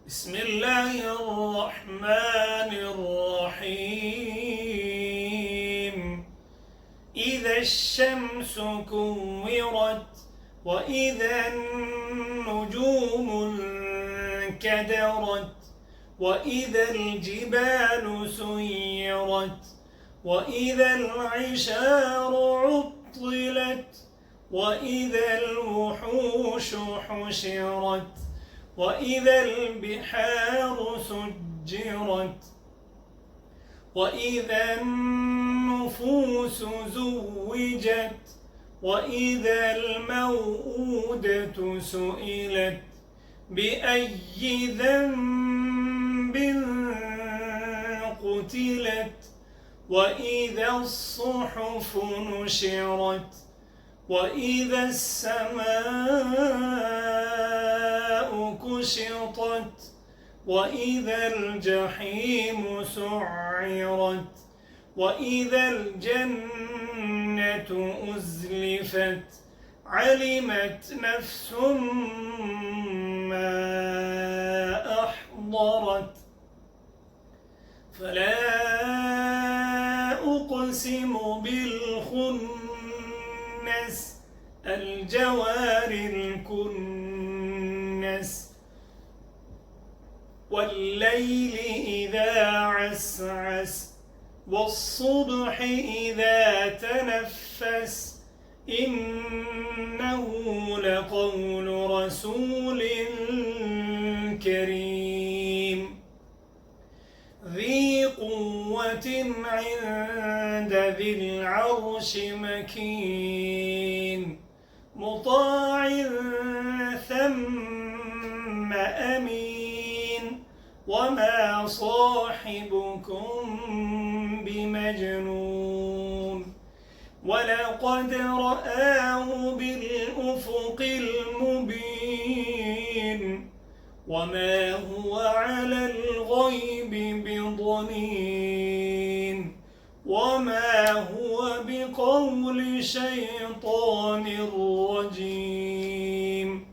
بسم الله الرحمن الرحيم. إذا الشمس كورت وإذا النجوم انكدرت وإذا الجبال سيرت وإذا العشار عطلت وإذا الوحوش حشرت وإذا البحار سجرت وإذا النفوس زوجت وإذا الموءودة سئلت بأي ذنب قتلت وإذا الصحف نشرت وإذا السماء كشطت وإذا الجحيم سعرت وإذا الجنة أزلفت علمت نفس ما أحضرت فلا أقسم بالخنس الجوار الكنس والليل إذا عسعس والصبح إذا تنفس إنه لقول رسول كريم ذي قوة عند ذي العرش مكين مطاع ثم أمين وما صاحبكم بمجنون ولقد رآه بالأفق المبين وما هو على الغيب بضنين وما هو بقول شيطان رجيم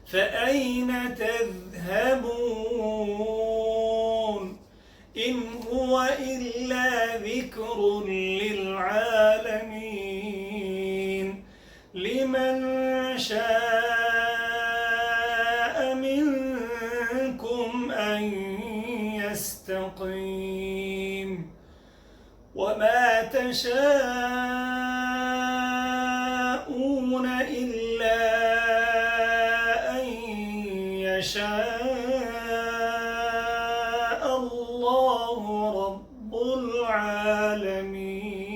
فأين تذهبون إن هو إلا ذكر للعالمين لمن شاء منكم أن يستقيم وما تشاءون إلا أن يشاء الله رب العالمين.